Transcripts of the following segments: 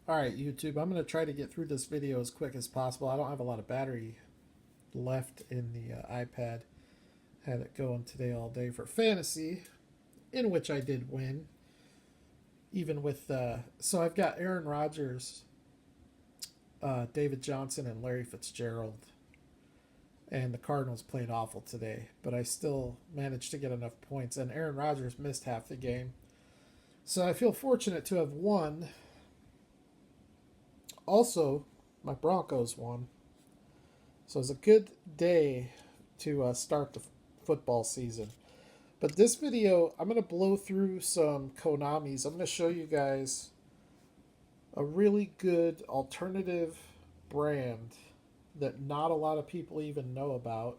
Alright, YouTube, I'm going to try to get through this video as quick as possible. I don't have a lot of battery left in the iPad. Had it going today all day for fantasy, in which I did win. Even with, so I've got Aaron Rodgers, David Johnson, and Larry Fitzgerald. And the Cardinals played awful today, but I still managed to get enough points. And Aaron Rodgers missed half the game. So I feel fortunate to have won. Also, my Broncos won. So it was a good day to start the football season. But this video, I'm going to blow through some Konamis. I'm going to show you guys a really good alternative brand that not a lot of people even know about.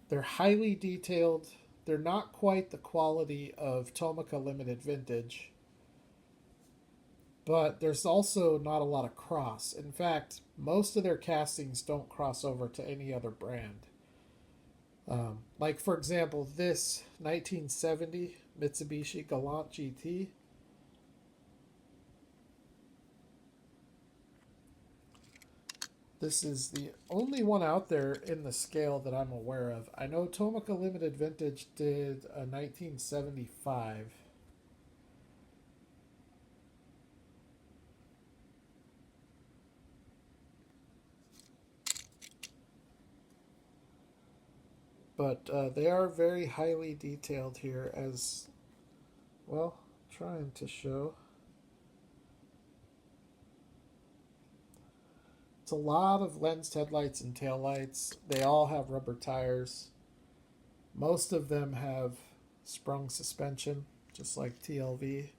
They're highly detailed. They're not quite the quality of Tomica Limited Vintage, but there's also not a lot of cross. In fact, most of their castings don't cross over to any other brand. Like, for example, this 1970 Mitsubishi Galant GT. This is the only one out there in the scale that I'm aware of. I know Tomica Limited Vintage did a 1975. But they are very highly detailed here, as well, trying to show. It's a lot of lensed headlights and taillights. They all have rubber tires. Most of them have sprung suspension, just like TLV.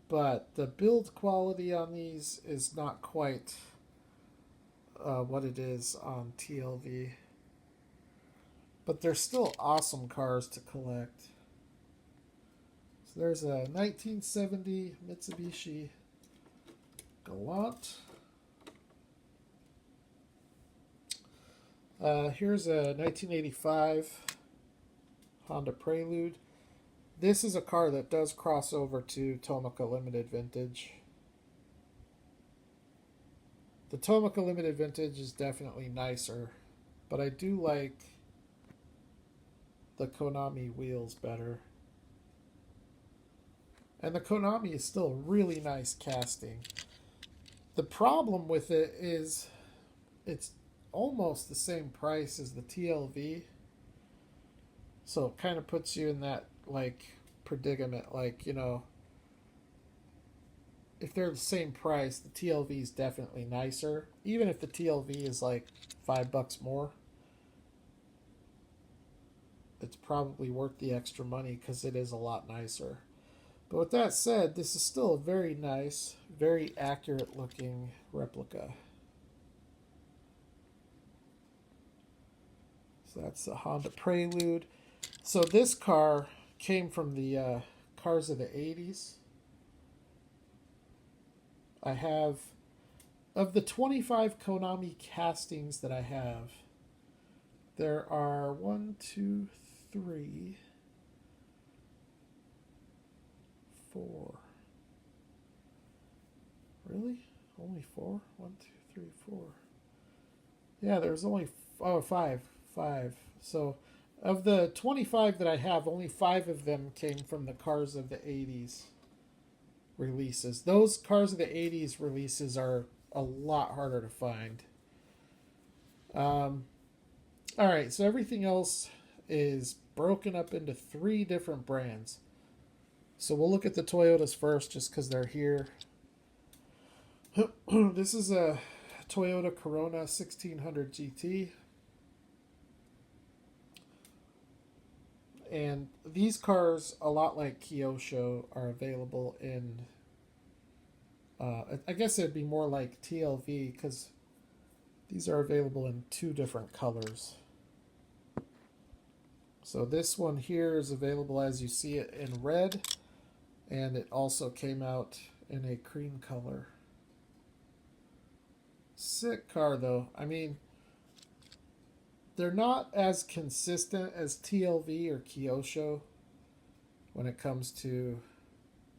But the build quality on these is not quite what it is on TLV. But they're still awesome cars to collect. So there's a 1970 Mitsubishi Galant. Here's a 1985 Honda Prelude. This is a car that does cross over to Tomica Limited Vintage. The Tomica Limited Vintage is definitely nicer, but I do like the Konami wheels better. And the Konami is still a really nice casting. The problem with it is it's almost the same price as the TLV. So it kind of puts you in that, like, predicament. Like, you know, if they're the same price, the TLV is definitely nicer. Even if the TLV is like $5 more, it's probably worth the extra money because it is a lot nicer. But with that said, this is still a very nice, very accurate looking replica. So that's the Honda Prelude. So this car came from the cars of the 80s. I have, of the 25 Konami castings that I have, there are 1, 2, 3, 4. Really? Only 4? 1, 2, 3, 4. Yeah, there's only 5. 5. So, of the 25 that I have, only 5 of them came from the cars of the 80s releases. Those cars of the 80s releases are a lot harder to find. Alright, so everything else is broken up into 3 different brands. So we'll look at the Toyotas first just because they're here. This is a Toyota Corona 1600 GT. And these cars, a lot like Kyosho, are available in, I guess it'd be more like TLV because these are available in 2 different colors. So this one here is available as you see it in red, and it also came out in a cream color. Sick car though. I mean, they're not as consistent as TLV or Kyosho when it comes to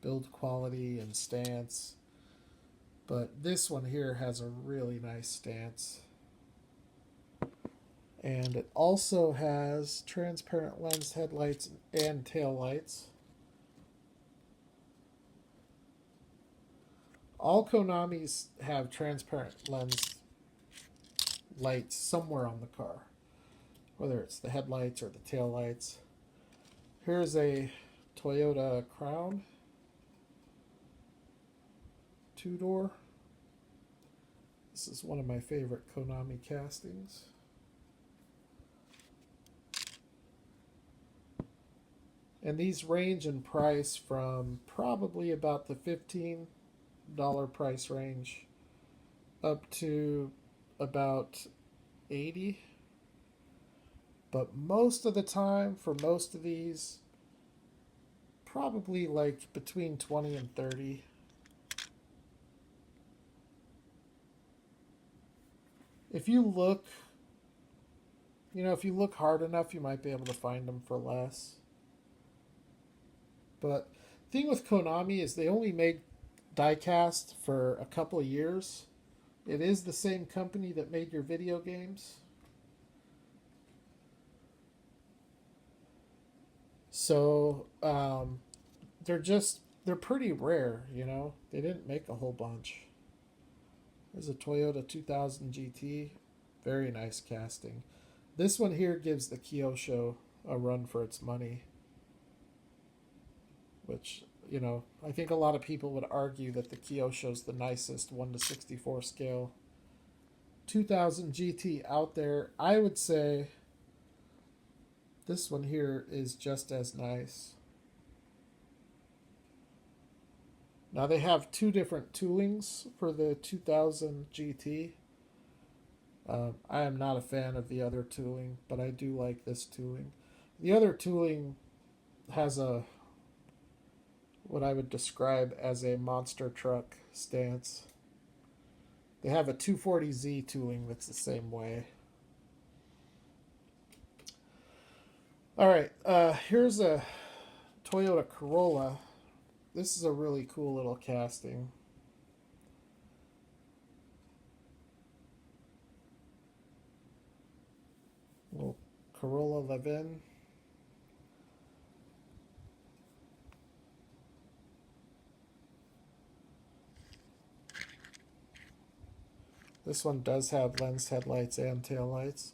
build quality and stance. But this one here has a really nice stance. And it also has transparent lens headlights and tail lights. All Konamis have transparent lens lights somewhere on the car, whether it's the headlights or the tail lights. Here's a Toyota Crown, two-door. This is one of my favorite Konami castings. And these range in price from probably about the $15 price range up to about $80. But most of the time, for most of these, probably like between $20 and $30. If you look, if you look hard enough, you might be able to find them for less. But the thing with Konami is they only make diecast for a couple of years. It is the same company that made your video games. So they're pretty rare, They didn't make a whole bunch. There's a Toyota 2000 GT. Very nice casting. This one here gives the Kyosho a run for its money. Which, I think a lot of people would argue that the Kyosho's the nicest 1:64 scale 2000 GT out there. I would say this one here is just as nice. Now they have two different toolings for the 2000 GT. I am not a fan of the other tooling, but I do like this tooling. The other tooling has what I would describe as a monster truck stance. They have a 240Z tooling that's the same way. All right, here's a Toyota Corolla. This is a really cool little casting. Little Corolla Levin. This one does have lensed headlights and taillights.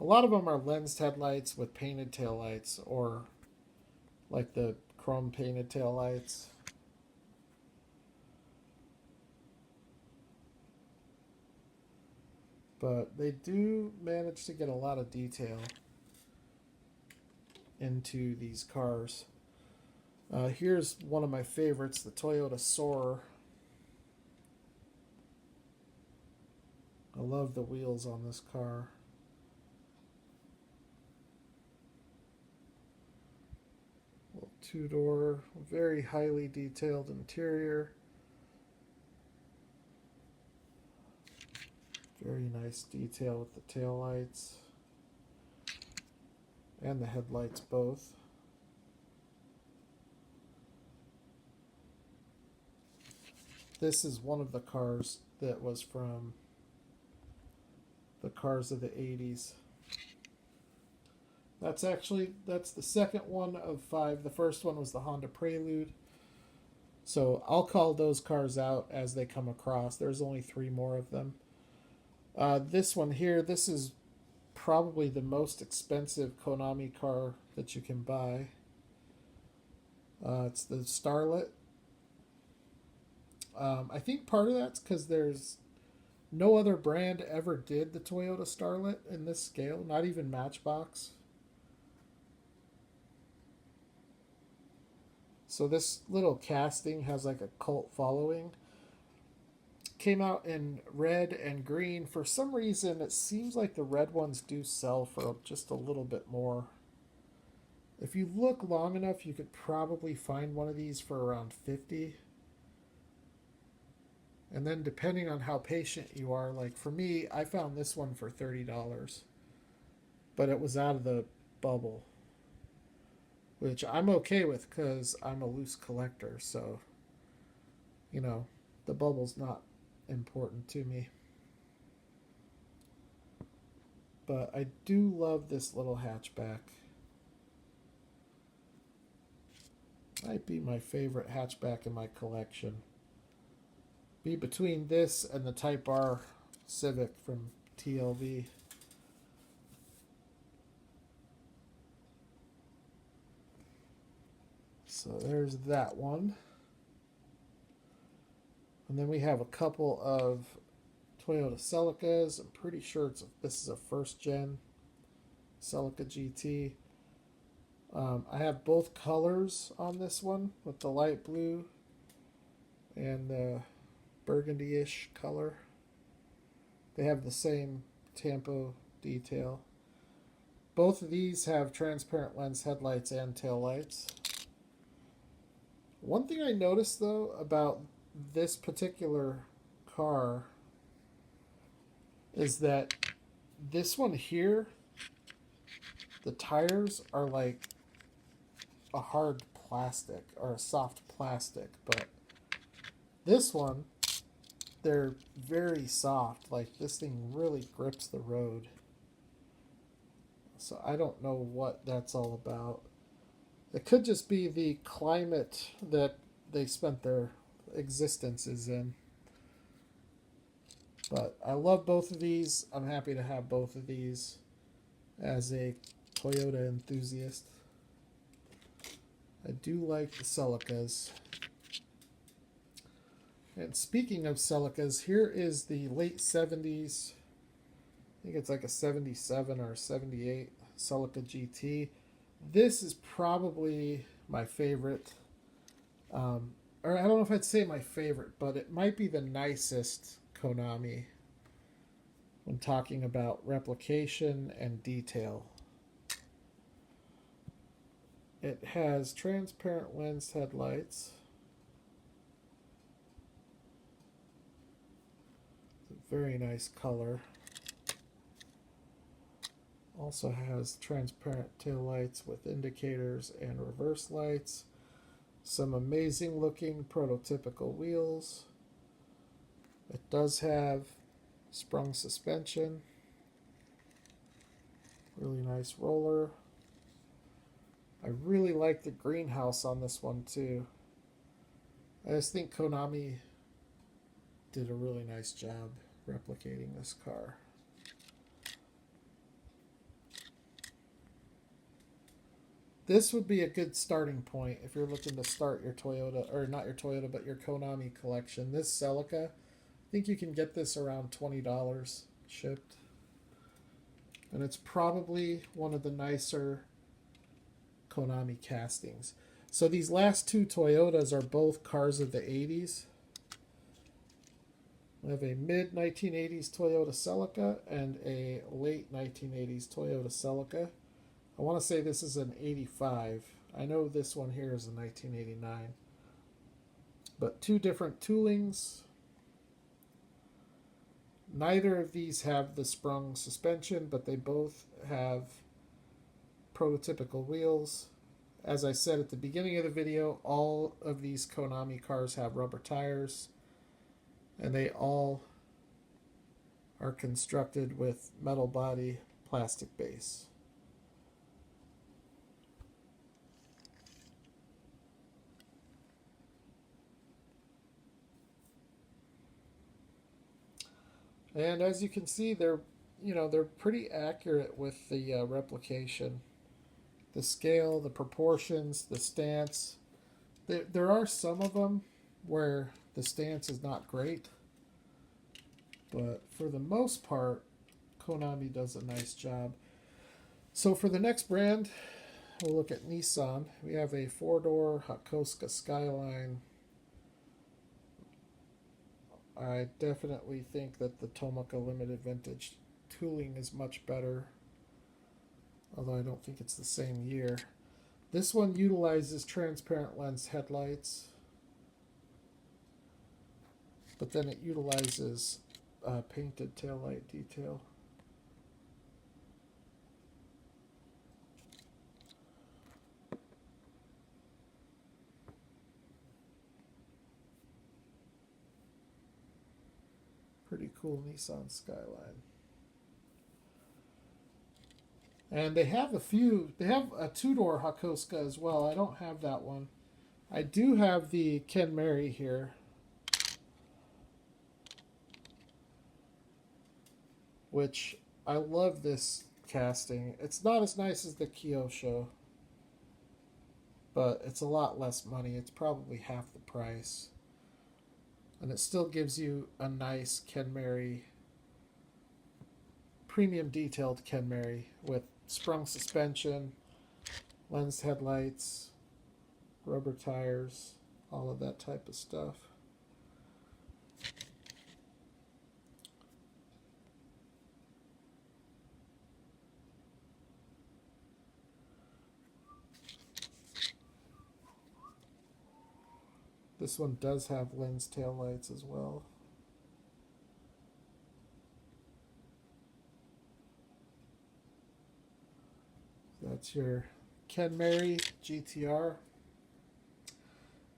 A lot of them are lensed headlights with painted taillights, or like the chrome painted taillights. But they do manage to get a lot of detail into these cars. Here's one of my favorites, the Toyota Soarer. I love the wheels on this car. Little two-door, very highly detailed interior. Very nice detail with the taillights and the headlights both. This is one of the cars that was from the cars of the 80s. That's the second one of 5. The first one was the Honda Prelude. So I'll call those cars out as they come across. There's only 3 more of them. This one here, this is probably the most expensive Konami car that you can buy. It's the Starlet. I think part of that's because there's no other brand ever did the Toyota Starlet in this scale, not even Matchbox. So this little casting has like a cult following. Came out in red and green. For some reason, it seems like the red ones do sell for just a little bit more. If you look long enough, you could probably find one of these for around $50. And then depending on how patient you are, like for me, I found this one for $30. But it was out of the bubble. which I'm okay with because I'm a loose collector. So, you know, the bubble's not important to me. But I do love this little hatchback. Might be my favorite hatchback in my collection. Be between this and the Type R Civic from TLV. So there's that one. And then we have a couple of Toyota Celicas. I'm pretty sure this is a first gen Celica GT. I have both colors on this one with the light blue and the burgundy-ish color. They have the same tampo detail. Both of these have transparent lens headlights and taillights. One thing I noticed though about this particular car is that this one here, the tires are like a hard plastic or a soft plastic, but this one, they're very soft. Like this thing really grips the road. So I don't know what that's all about. It could just be the climate that they spent their existences in. But I love both of these. I'm happy to have both of these as a Toyota enthusiast. I do like the Celicas. And speaking of Celicas, here is the late 70s. I think it's like a 77 or 78 Celica GT. This is probably my favorite. Or I don't know if I'd say my favorite, but it might be the nicest Konami when talking about replication and detail. It has transparent lens headlights. It's a very nice color. Also has transparent tail lights with indicators and reverse lights. Some amazing looking prototypical wheels. It does have sprung suspension. Really nice roller. I really like the greenhouse on this one too. I just think Konami did a really nice job replicating this car. This would be a good starting point if you're looking to start your Toyota, or not your Toyota, but your Konami collection. This Celica, I think you can get this around $20 shipped. And it's probably one of the nicer Konami castings. So these last two Toyotas are both cars of the 80s. We have a mid-1980s Toyota Celica and a late 1980s Toyota Celica. I want to say this is an 85. I know this one here is a 1989. But two different toolings. Neither of these have the sprung suspension, but they both have prototypical wheels. As I said at the beginning of the video, all of these Konami cars have rubber tires, and they all are constructed with metal body, plastic base. And as you can see, they're pretty accurate with the replication. The scale, the proportions, the stance. There are some of them where the stance is not great. But for the most part, Konami does a nice job. So for the next brand, we'll look at Nissan. We have a four-door Hakosuka Skyline. I definitely think that the Tomoka Limited Vintage tooling is much better, although I don't think it's the same year. This one utilizes transparent lens headlights, but then it utilizes painted taillight detail. cool Nissan Skyline. And they have a two-door Hakosuka as well. I don't have that one. I do have the Ken Mary here, which I love this casting. It's not as nice as the Kyosho, but it's a lot less money. It's probably half the price. And it still gives you a nice Ken Mary, premium detailed Ken Mary with sprung suspension, lensed headlights, rubber tires, all of that type of stuff. This one does have lens taillights as well. That's your Ken Mary GTR.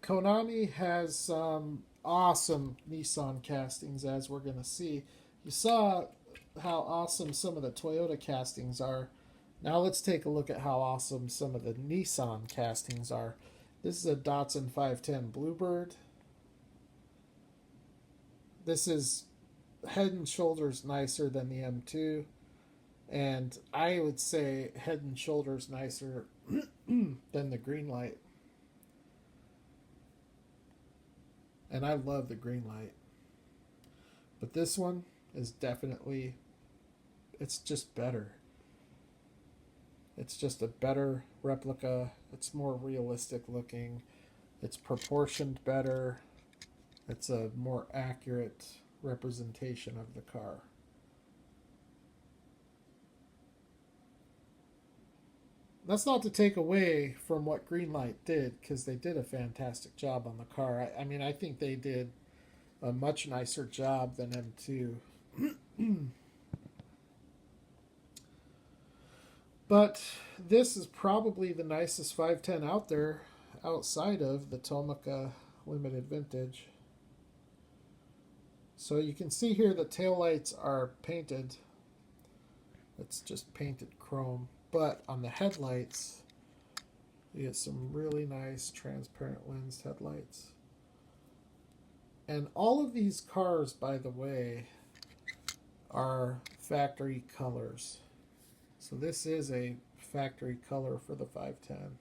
Konami has some awesome Nissan castings, as we're going to see. You saw how awesome some of the Toyota castings are. Now let's take a look at how awesome some of the Nissan castings are. This is a Datsun 510 Bluebird. This is head and shoulders nicer than the M2. And I would say head and shoulders nicer than the Greenlight. And I love the Greenlight. But this one is definitely, it's just better. It's just a better replica. It's more realistic looking. It's proportioned better. It's a more accurate representation of the car. That's not to take away from what Greenlight did, because they did a fantastic job on the car. I mean, I think they did a much nicer job than M2. But this is probably the nicest 510 out there outside of the Tomica Limited Vintage. So you can see here the taillights are painted. It's just painted chrome. But on the headlights, you get some really nice transparent lensed headlights. And all of these cars, by the way, are factory colors. So this is a factory color for the 510.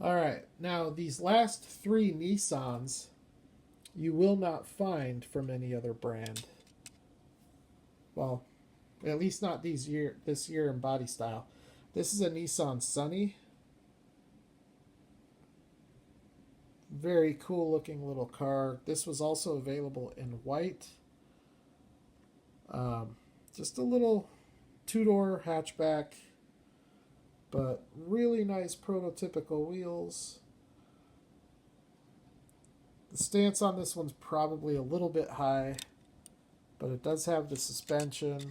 All right, now these last three Nissans you will not find from any other brand. Well, at least not this year in body style. This is a Nissan Sunny. Very cool looking little car. This was also available in white. Just a little two-door hatchback, but really nice prototypical wheels. The stance on this one's probably a little bit high, but it does have the suspension.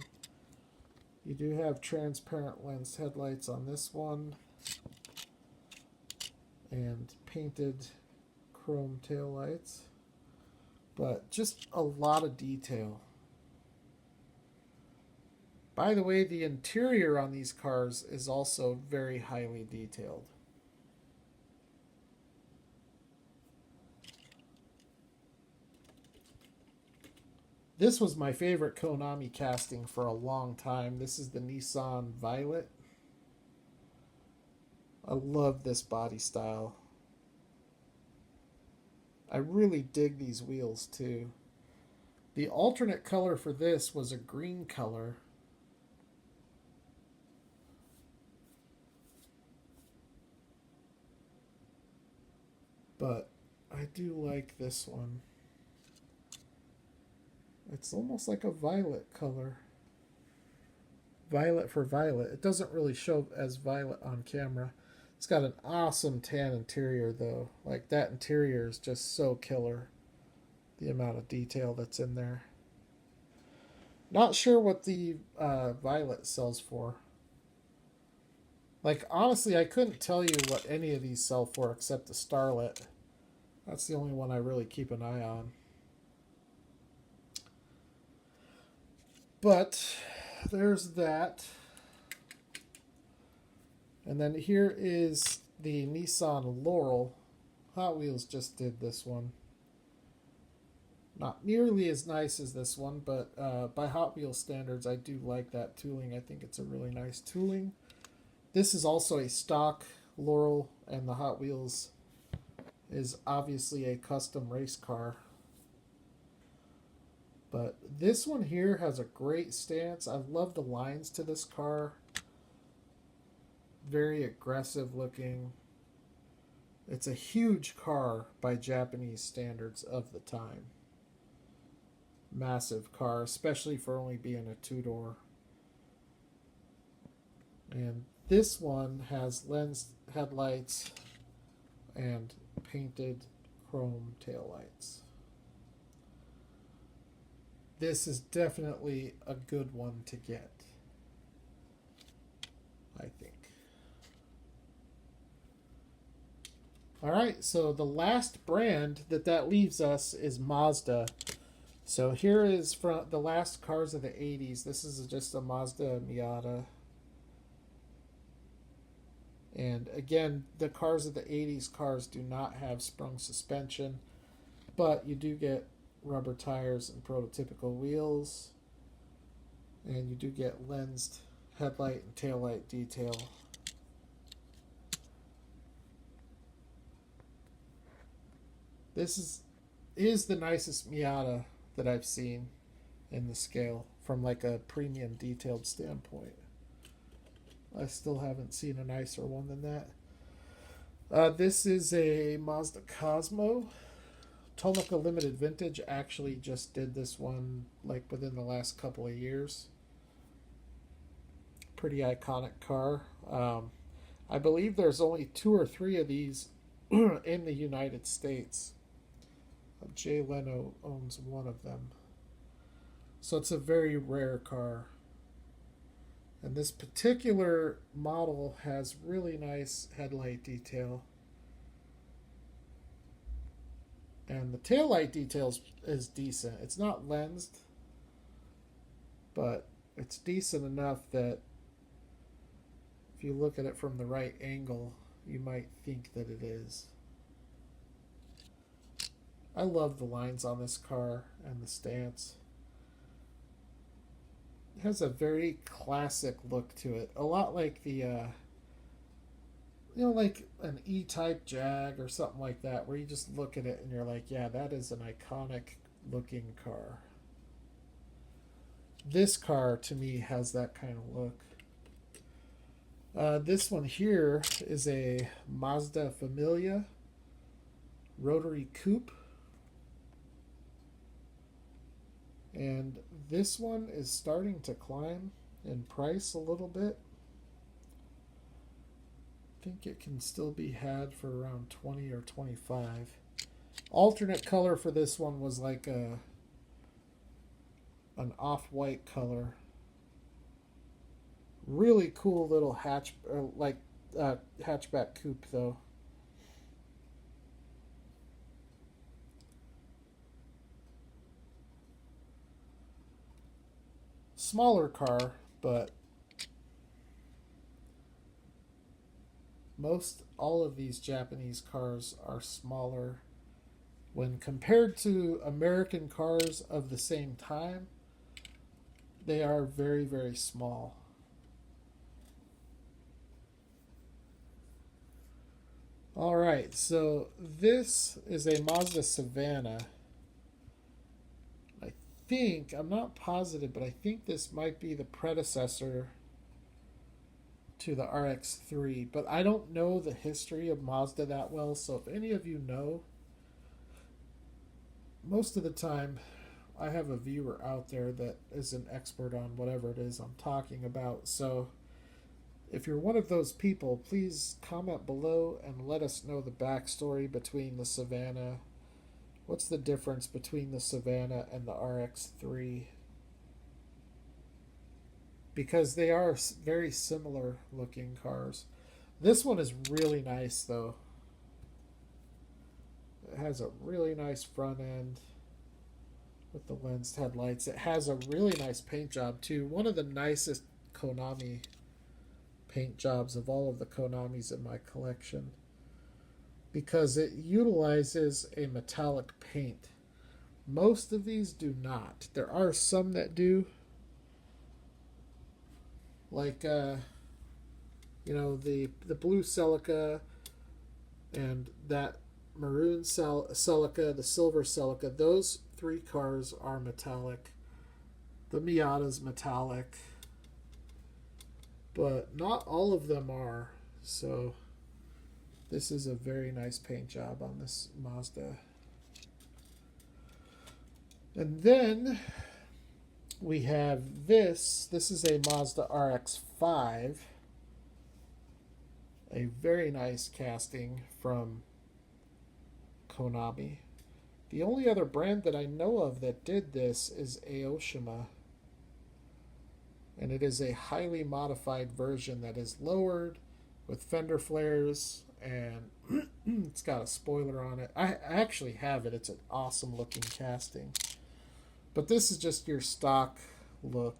You do have transparent lens headlights on this one, and painted chrome taillights, but just a lot of detail. By the way, the interior on these cars is also very highly detailed. This was my favorite Konami casting for a long time. This is the Nissan Violet. I love this body style. I really dig these wheels too. The alternate color for this was a green color. But I do like this one. It's almost like a violet color. Violet for violet. It doesn't really show as violet on camera. It's got an awesome tan interior though. Like that interior is just so killer. The amount of detail that's in there. Not sure what the violet sells for. Like, honestly, I couldn't tell you what any of these sell for except the Starlet. That's the only one I really keep an eye on. But there's that. And then here is the Nissan Laurel. Hot Wheels just did this one. Not nearly as nice as this one, but by Hot Wheels standards, I do like that tooling. I think it's a really nice tooling. This is also a stock Laurel, and the Hot Wheels is obviously a custom race car. But this one here has a great stance. I love the lines to this car. Very aggressive looking. It's a huge car by Japanese standards of the time. Massive car, especially for only being a two-door. And this one has lens headlights and painted chrome taillights. This is definitely a good one to get, I think. All right, so the last brand that leaves us is Mazda. So here is from the last cars of the 80s. This is just a Mazda Miata. And again, the cars of the 80s cars do not have sprung suspension, but you do get rubber tires and prototypical wheels. And you do get lensed headlight and taillight detail. This is the nicest Miata that I've seen in the scale from like a premium detailed standpoint. I still haven't seen a nicer one than that. This is a Mazda Cosmo. Tomica Limited Vintage actually just did this one like within the last couple of years. Pretty iconic car. I believe there's only 2 or 3 of these in the United States. Jay Leno owns one of them. So it's a very rare car. And this particular model has really nice headlight detail. And the taillight detail is decent. It's not lensed, but it's decent enough that if you look at it from the right angle, you might think that it is. I love the lines on this car and the stance. It has a very classic look to it. A lot like the, like an E-Type Jag or something like that, where you just look at it and you're like, yeah, that is an iconic looking car. This car, to me, has that kind of look. This one here is a Mazda Familia rotary coupe. And this one is starting to climb in price a little bit. I think it can still be had for around 20 or 25. Alternate color for this one was like an off-white color. Really cool little hatchback coupe though. Smaller car, but all of these Japanese cars are smaller when compared to American cars of the same time. They are very, very small. All right, so this is a Mazda Savannah. I'm not positive, but I think this might be the predecessor to the RX-3, but I don't know the history of Mazda that well, so if any of you know, most of the time I have a viewer out there that is an expert on whatever it is I'm talking about, so if you're one of those people, please comment below and let us know the backstory between the Savannah. What's the difference between the Savannah and the RX-3? because they are very similar looking cars. This one is really nice though. It has a really nice front end with the lensed headlights. It has a really nice paint job too. One of the nicest Konami paint jobs of all of the Konamis in my collection, because it utilizes a metallic paint. Most of these do not. There are some that do, like the blue Celica and that maroon Celica, the silver Celica. Those three cars are metallic. The Miata's metallic, but not all of them are. So this is a very nice paint job on this Mazda. And then we have this. This is a Mazda RX-5. A very nice casting from Konami. The only other brand that I know of that did this is Aoshima. And it is a highly modified version that is lowered with fender flares, and it's got a spoiler on it. I actually have it. It's an awesome looking casting. But this is just your stock look.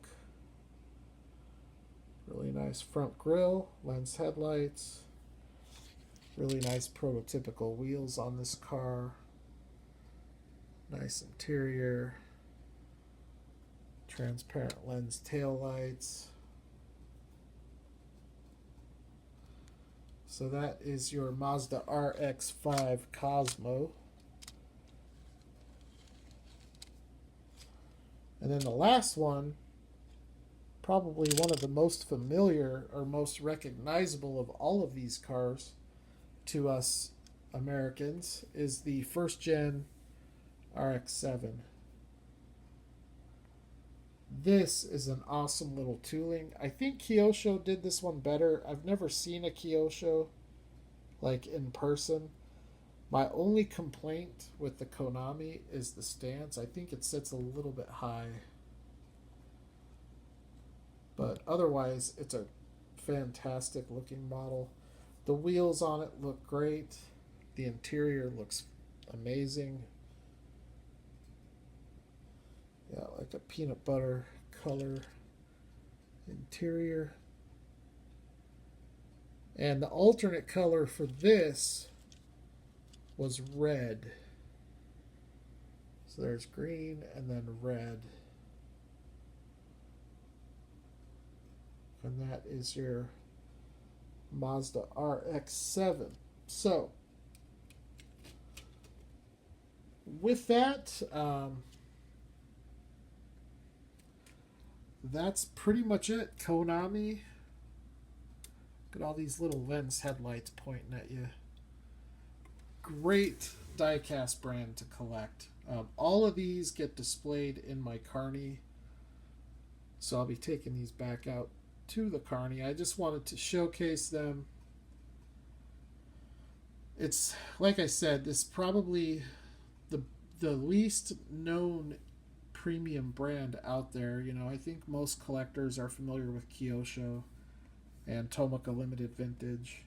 Really nice front grille, lens headlights. Really nice prototypical wheels on this car. Nice interior. Transparent lens taillights. So that is your Mazda RX-5 Cosmo. And then the last one, probably one of the most familiar or most recognizable of all of these cars to us Americans, is the first gen RX-7. This is an awesome little tooling. I think Kyosho did this one better. I've never seen a Kyosho like in person. My only complaint with the Konami is the stance. I think it sits a little bit high. But otherwise, it's a fantastic looking model. The wheels on it look great. The interior looks amazing. Yeah, like a peanut butter color interior. And the alternate color for this was red. So there's green and then red. And that is your Mazda RX-7. So with that, that's pretty much it. Konami. Look at all these little lens headlights pointing at you. Great diecast brand to collect. All of these get displayed in my Carney, so I'll be taking these back out to the Carney. I just wanted to showcase them. It's, like I said, this is probably the least known premium brand out there. You know, I think most collectors are familiar with Kyosho and Tomoka Limited Vintage,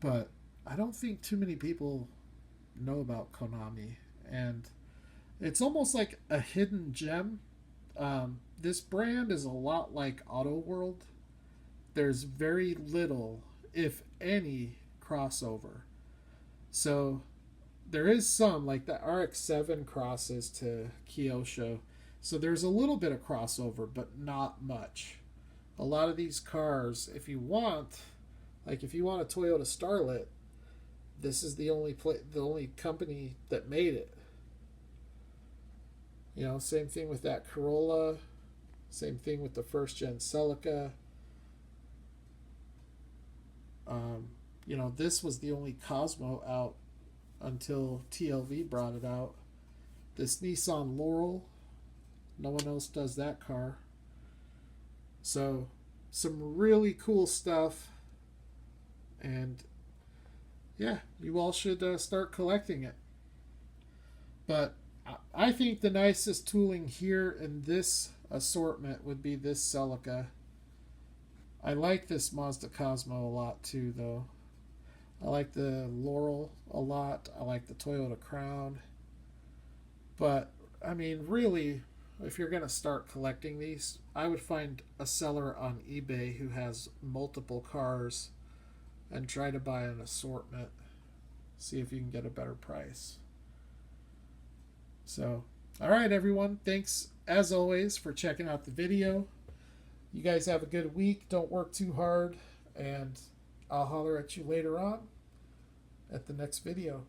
but I don't think too many people know about Konami, and it's almost like a hidden gem. This brand is a lot like Auto World. There's very little, if any, crossover. So there is some, like the RX-7 crosses to Kyosho. So there's a little bit of crossover, but not much. A lot of these cars, if you want a Toyota Starlet, this is the only company that made it. You know, same thing with that Corolla. Same thing with the first gen Celica. You know, this was the only Cosmo out until TLV brought it out. This Nissan Laurel, no one else does that car. So, some really cool stuff. And yeah, you all should start collecting it. But I think the nicest tooling here in this assortment would be this Celica. I like this Mazda Cosmo a lot too, though. I like the Laurel a lot. I like the Toyota Crown. But, I mean, really, if you're going to start collecting these, I would find a seller on eBay who has multiple cars and try to buy an assortment. See if you can get a better price. So, alright everyone, thanks as always for checking out the video. You guys have a good week, don't work too hard, and I'll holler at you later on at the next video.